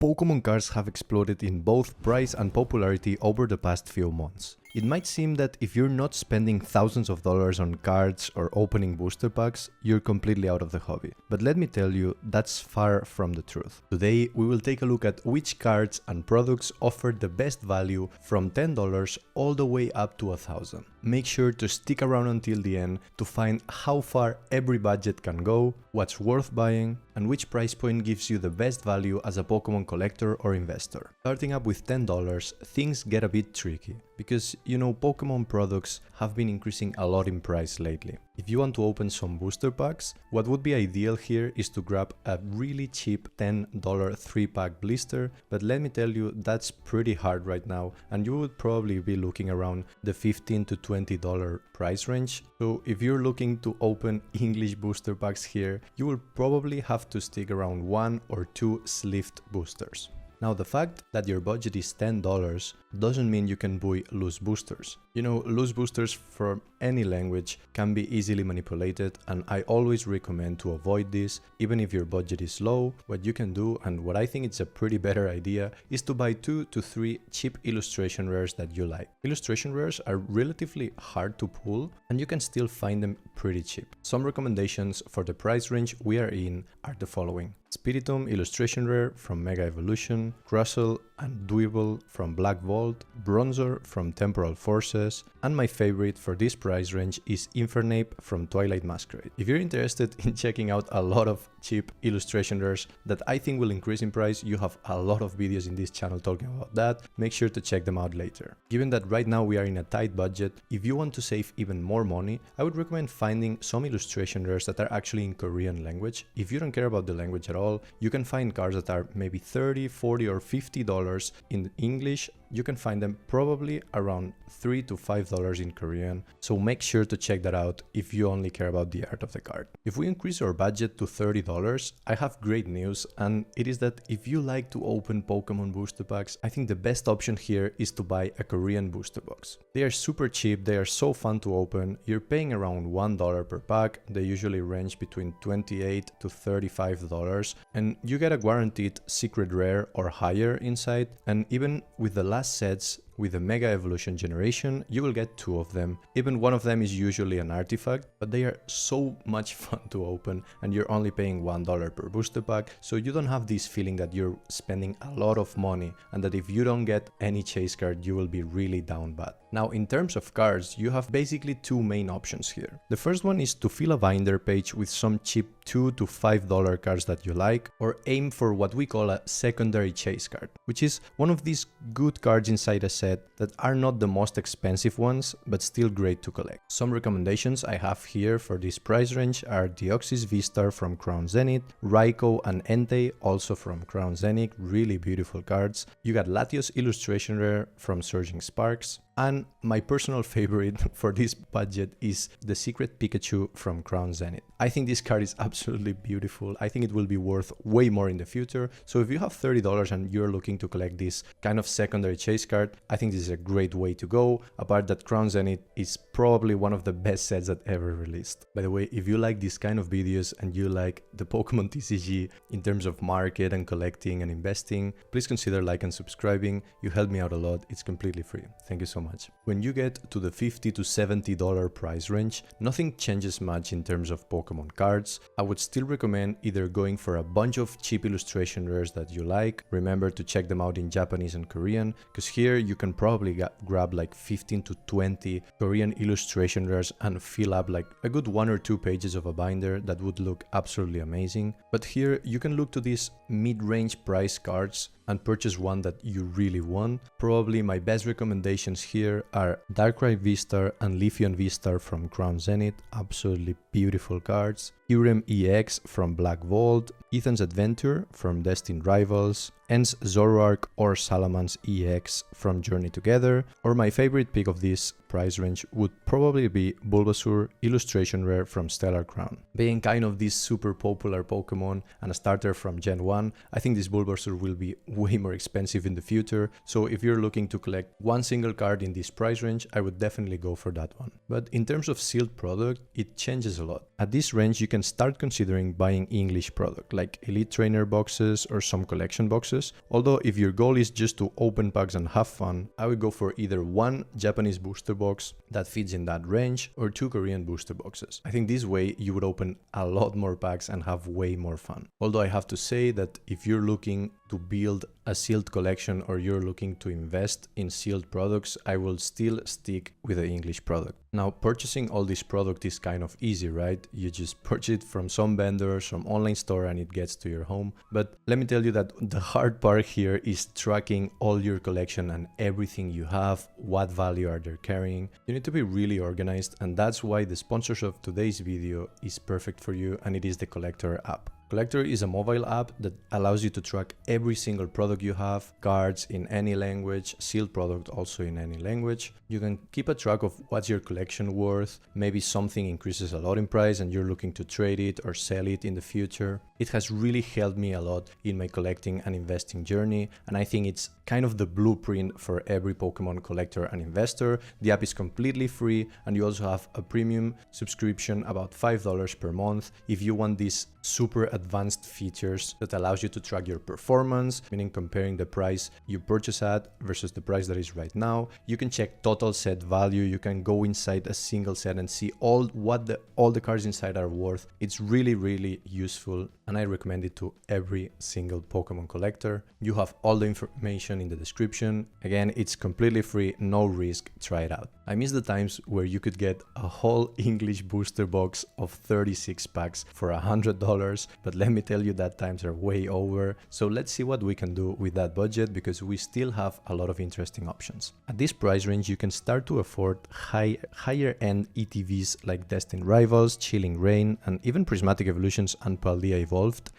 Pokémon cards have exploded in both price and popularity over the past few months. It might seem that if you're not spending thousands of dollars on cards or opening booster packs, you're completely out of the hobby. But let me tell you, that's far from the truth. Today, we will take a look at which cards and products offer the best value from $10 all the way up to $1,000. Make sure to stick around until the end to find how far every budget can go, what's worth buying, and which price point gives you the best value as a Pokémon collector or investor. Starting up with $10, things get a bit tricky, because Pokémon products have been increasing a lot in price lately. If you want to open some booster packs, what would be ideal here is to grab a really cheap $10 3-pack blister, but let me tell you, that's pretty hard right now, and you would probably be looking around the $15 to $20 price range. So if you're looking to open English booster packs here, you will probably have to stick around 1 or 2 Slift boosters. Now, the fact that your budget is $10 doesn't mean you can buy loose boosters. Loose boosters from any language can be easily manipulated, and I always recommend to avoid this. Even if your budget is low, what you can do, and what I think it's a pretty better idea, is to buy 2 to 3 cheap illustration rares that you like. Illustration rares are relatively hard to pull, and you can still find them pretty cheap. Some recommendations for the price range we are in are the following: Spiritomb illustration rare from Mega Evolution, Crustle and Dwebble from Black Vault, Bronzor from Temporal Forces, and my favorite for this price range is Infernape from Twilight Masquerade. If you're interested in checking out a lot of cheap illustration rares that I think will increase in price, you have a lot of videos in this channel talking about that. Make sure to check them out later. Given that right now we are in a tight budget, if you want to save even more money, I would recommend finding some illustration rares that are actually in Korean language. If you don't care about the language at all, you can find cards that are maybe $30, $40 or $50 in English. You can find them probably around $3 to $5 in Korean, so make sure to check that out if you only care about the art of the card. If we increase our budget to $30, I have great news, and it is that if you like to open Pokémon booster packs, I think the best option here is to buy a Korean booster box. They are super cheap, they are so fun to open, you're paying around $1 per pack, they usually range between $28 to $35, and you get a guaranteed secret rare or higher inside, and even with the last sets with the Mega Evolution generation, you will get 2 of them. Even one of them is usually an artifact, but they are so much fun to open, and you're only paying $1 per booster pack, so you don't have this feeling that you're spending a lot of money and that if you don't get any chase card, you will be really down bad. Now, in terms of cards, you have basically 2 main options here. The first one is to fill a binder page with some cheap $2 to $5 cards that you like, or aim for what we call a secondary chase card, which is one of these good cards inside a set that are not the most expensive ones, but still great to collect. Some recommendations I have here for this price range are Deoxys V-Star from Crown Zenith, Raikou and Entei also from Crown Zenith, really beautiful cards. You got Latios illustration rare from Surging Sparks, and my personal favorite for this budget is the Secret Pikachu from Crown Zenith. I think this card is absolutely beautiful. I think it will be worth way more in the future. So if you have $30 and you're looking to collect this kind of secondary chase card, I think this is a great way to go. Apart that Crown Zenith is probably one of the best sets that ever released. By the way, if you like this kind of videos and you like the Pokemon TCG in terms of market and collecting and investing, please consider like and subscribing. You help me out a lot. It's completely free. Thank you so much. When you get to the $50 to $70 price range, nothing changes much in terms of Pokemon cards. I would still recommend either going for a bunch of cheap illustration rares that you like. Remember to check them out in Japanese and Korean, because here you can probably grab like 15 to 20 Korean illustration rares and fill up like a good 1 or 2 pages of a binder that would look absolutely amazing. But here you can look to these mid-range price cards and purchase one that you really want. Probably my best recommendations here are Darkrai V-Star and Leafeon V-Star from Crown Zenith, absolutely beautiful cards. Irem EX from Black Vault, Ethan's Adventure from Destined Rivals, Ents Zoroark or Salamence EX from Journey Together, or my favorite pick of this price range would probably be Bulbasaur illustration rare from Stellar Crown. Being kind of this super popular Pokemon and a starter from Gen 1, I think this Bulbasaur will be way more expensive in the future, so if you're looking to collect one single card in this price range, I would definitely go for that one. But in terms of sealed product, it changes a lot. At this range you can can start considering buying English product like Elite Trainer boxes or some collection boxes. Although if your goal is just to open packs and have fun, I would go for either one Japanese booster box that fits in that range or 2 Korean booster boxes. I think this way you would open a lot more packs and have way more fun. Although I have to say that if you're looking to build a sealed collection or you're looking to invest in sealed products, I will still stick with the English product. Now, purchasing all this product is kind of easy, right? You just purchase it from some vendors, from online store, and it gets to your home. But let me tell you that the hard part here is tracking all your collection and everything you have, what value are they carrying. You need to be really organized, and that's why the sponsor of today's video is perfect for you, and it is the Collector app. Collector is a mobile app that allows you to track every single product you have, cards in any language, sealed product also in any language. You can keep a track of what's your collection worth, maybe something increases a lot in price and you're looking to trade it or sell it in the future. It has really helped me a lot in my collecting and investing journey, and I think it's kind of the blueprint for every Pokemon collector and investor. The app is completely free, and you also have a premium subscription about $5 per month if you want these super advanced features that allows you to track your performance, meaning comparing the price you purchase at versus the price that is right now. You can check total set value. You can go inside a single set and see all the cards inside are worth. It's really useful, and I recommend it to every single Pokemon collector. You have all the information in the description. Again, it's completely free, no risk. Try it out. I miss the times where you could get a whole English booster box of 36 packs for $100, but let me tell you that times are way over. So let's see what we can do with that budget, because we still have a lot of interesting options. At this price range, you can start to afford higher end ETVs like Destined Rivals, Chilling Reign, and even Prismatic Evolutions and Paldea Evolved,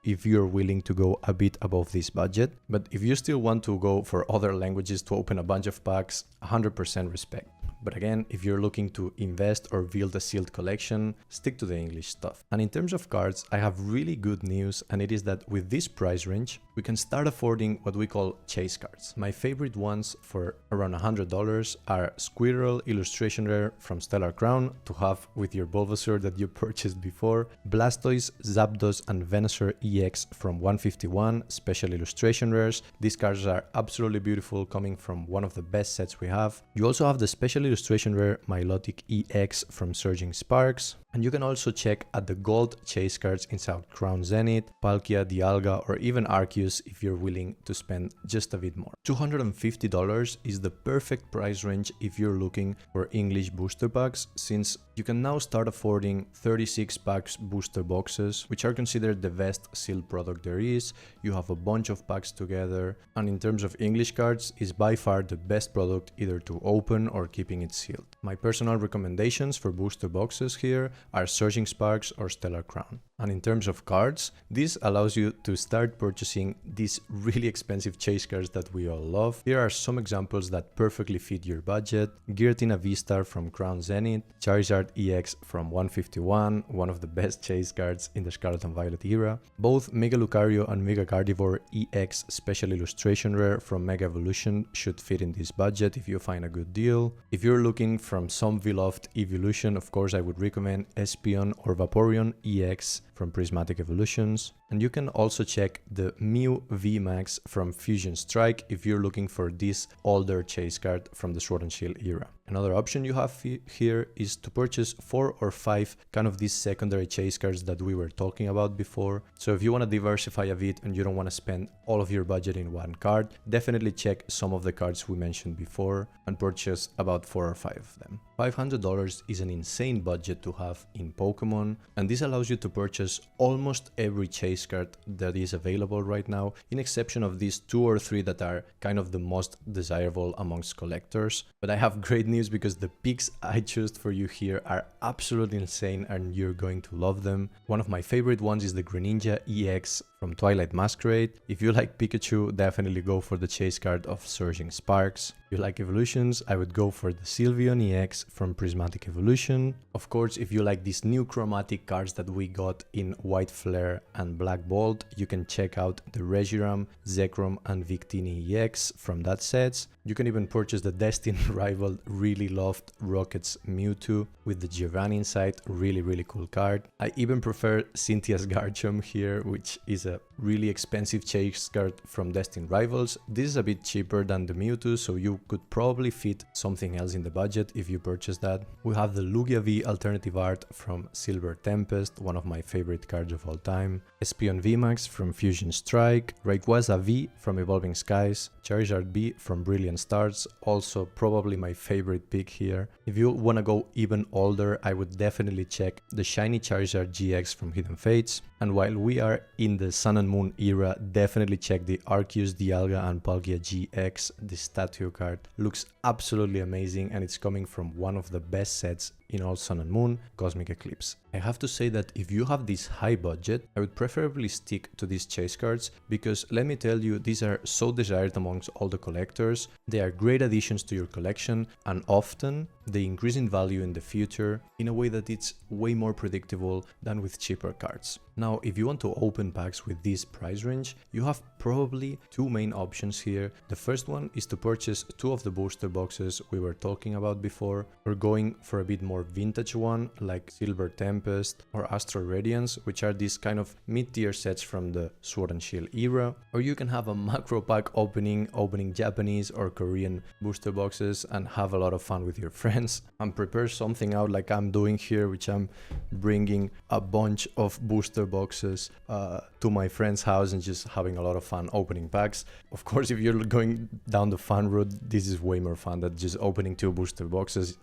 if you're willing to go a bit above this budget. But if you still want to go for other languages to open a bunch of packs, 100% respect. But again, if you're looking to invest or build a sealed collection, stick to the English stuff. And in terms of cards, I have really good news, and it is that with this price range, we can start affording what we call chase cards. My favorite ones for around $100 are Squirrel Illustration Rare from Stellar Crown to have with your Bulbasaur that you purchased before, Blastoise, Zapdos, and Venusaur EX from 151 Special Illustration Rares. These cards are absolutely beautiful, coming from one of the best sets we have. You also have the Special Illustration Rare Milotic EX from Surging Sparks, and you can also check at the gold chase cards inside Crown Zenith, Palkia, Dialga, or even Arceus if you're willing to spend just a bit more. $250 is the perfect price range if you're looking for English booster packs, since you can now start affording 36 packs booster boxes, which are considered the best sealed product there is. You have a bunch of packs together, and in terms of English cards, is by far the best product either to open or keeping it sealed. My personal recommendations for booster boxes here are Surging Sparks or Stellar Crown. And in terms of cards, this allows you to start purchasing these really expensive chase cards that we all love. Here are some examples that perfectly fit your budget. Giratina V-Star from Crown Zenith, Charizard EX from 151, one of the best chase cards in the Scarlet and Violet era. Both Mega Lucario and Mega Gardevoir EX Special Illustration Rare from Mega Evolution should fit in this budget if you find a good deal. If you're looking from some beloved evolution, of course I would recommend Espeon or Vaporeon EX from Prismatic Evolutions. And you can also check the Mew VMAX from Fusion Strike if you're looking for this older chase card from the Sword and Shield era. Another option you have here is to purchase 4 or 5 kind of these secondary chase cards that we were talking about before. So if you want to diversify a bit and you don't want to spend all of your budget in one card, definitely check some of the cards we mentioned before and purchase about 4 or 5 of them. $500 is an insane budget to have in Pokemon, and this allows you to purchase almost every chase card that is available right now, in exception of these 2 or 3 that are kind of the most desirable amongst collectors. But I have great news, because the picks I chose for you here are absolutely insane and you're going to love them. One of my favorite ones is the Greninja EX from Twilight Masquerade. If you like Pikachu, definitely go for the chase card of Surging Sparks. If you like evolutions, I would go for the Sylveon EX from Prismatic Evolution. Of course, if you like these new chromatic cards that we got in White Flare and Black Bolt, you can check out the Reshiram, Zekrom and Victini EX from that sets. You can even purchase the Destined Rival really loved Rockets Mewtwo with the Giovanni inside, really cool card. I even prefer Cynthia's Garchomp here, which is a really expensive chase card from Destined Rivals. This is a bit cheaper than the Mewtwo, so you could probably fit something else in the budget if you purchase that. We have the Lugia V alternative art from Silver Tempest, one of my favorite cards of all time. Espeon VMAX from Fusion Strike, Rayquaza V from Evolving Skies, Charizard B from Brilliant Stars, also probably my favorite pick here. If you want to go even older, I would definitely check the Shiny Charizard GX from Hidden Fates. And while we are in the Sun and Moon era, definitely check the Arceus, Dialga and Palkia GX. The statue card looks absolutely amazing and it's coming from one of the best sets in all Sun and Moon, Cosmic Eclipse. I have to say that if you have this high budget, I would preferably stick to these chase cards because let me tell you, these are so desired amongst all the collectors. They are great additions to your collection and often they increase in value in the future in a way that it's way more predictable than with cheaper cards. Now, if you want to open packs with this price range, you have probably two main options here. The first one is to purchase two of the booster boxes we were talking about before, or going for a bit more vintage one like Silver Tempest or Astral Radiance, which are these kind of mid-tier sets from the Sword and Shield era. Or you can have a macro pack opening Japanese or Korean booster boxes and have a lot of fun with your friends and prepare something out like I'm doing here, which I'm bringing a bunch of booster boxes to my friend's house and just having a lot of fun opening packs. Of course, if you're going down the fun route, this is way more fun than just opening two booster boxes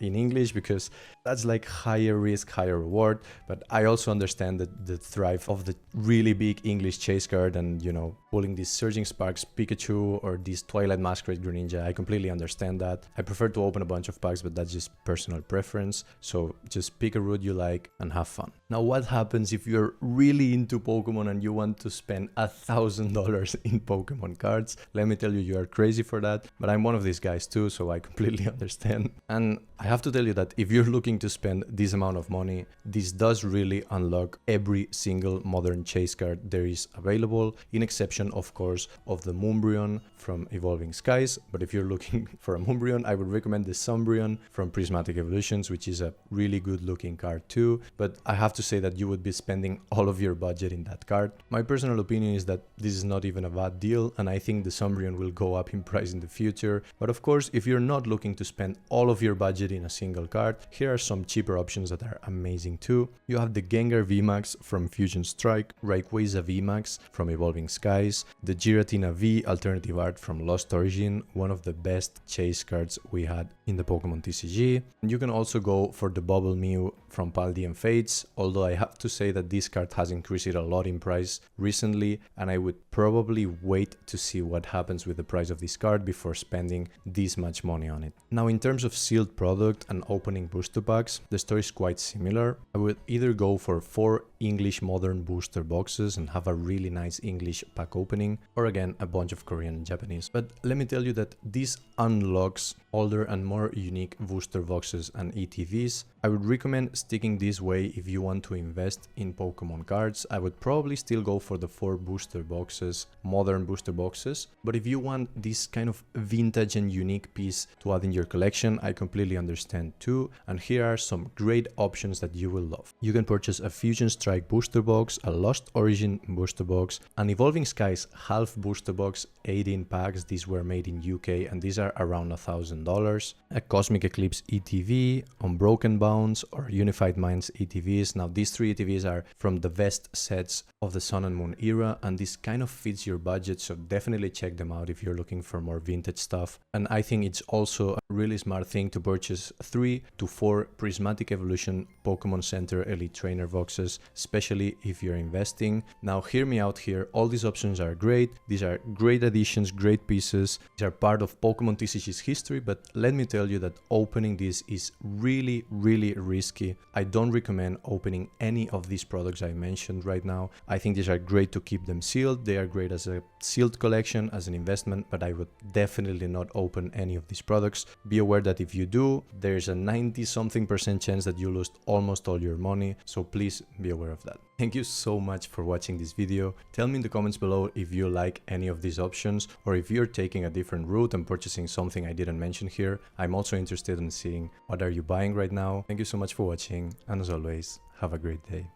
in English, because that's like higher risk, higher reward. But I also understand that the thrive of the really big English chase card and, you know, pulling these Surging Sparks Pikachu or this Twilight Masquerade Greninja. I completely understand that. I prefer to open a bunch of packs, but that's just personal preference. So just pick a route you like and have fun. Now, what happens if you're really into Pokemon and you want to spend $1,000 in Pokemon cards? Let me tell you, you are crazy for that. But I'm one of these guys too, so I completely understand. And I have to tell you that if you're looking to spend this amount of money, this does really unlock every single modern chase card there is available, in exception, of course, of the Moonbryon from Evolving Skies. But if you're looking for a Moonbryon, I would recommend the Sunbryon from Prismatic Evolutions, which is a really good looking card too. But I have to say that you would be spending all of your budget in that card. My personal opinion is that this is not even a bad deal, and I think the Sunbryon will go up in price in the future. But of course, if you're not looking to spend all of your budget in a single card, here are some cheaper options that are amazing too. You have the Gengar VMAX from Fusion Strike, Rayquaza VMAX from Evolving Skies, the Giratina V alternative art from Lost Origin, one of the best chase cards we had in the Pokemon TCG. And you can also go for the Bubble Mew from Paldean Fates, although I have to say that this card has increased a lot in price recently, and I would probably wait to see what happens with the price of this card before spending this much money on it. Now, in terms of sealed product and opening booster packs, the story is quite similar. I would either go for 4 English modern booster boxes and have a really nice English pack opening, or again a bunch of Korean and Japanese. But let me tell you that this unlocks older and more unique booster boxes and ETVs. I would recommend sticking this way if you want to invest in Pokemon cards. I would probably still go for the 4 booster boxes, modern booster boxes. But if you want this kind of vintage and unique piece to add in your collection, I completely understand too. And here are some great options that you will love. You can purchase a Fusion Strike booster box, a Lost Origin booster box, an Evolving Skies half booster box, 18 packs. These were made in UK and these are around $1,000. A Cosmic Eclipse ETV, Unbroken Bounds or Unified Minds ETVs. Now these 3 ETVs are from the best sets of the Sun and Moon era, and this kind of fits your budget, so definitely check them out if you're looking for more vintage stuff. And I think it's also a really smart thing to purchase 3 to 4 Prismatic Evolution Pokemon Center Elite Trainer boxes, especially if you're investing. Now hear me out here, all these options are great, these are great additions, great pieces, these are part of Pokemon TCG's history, but let me tell you that opening this is really risky. I don't recommend opening any of these products I mentioned right now. I think these are great to keep them sealed, they are great as a sealed collection, as an investment, but I would definitely not open any of these products. Be aware that if you do, there's a 90-something% chance that you lose almost all your money, so please be aware of that. Thank you so much for watching this video. Tell me in the comments below if you like any of these options or if you're taking a different route and purchasing something I didn't mention here. I'm also interested in seeing what are you buying right now. Thank you so much for watching, and as always, have a great day.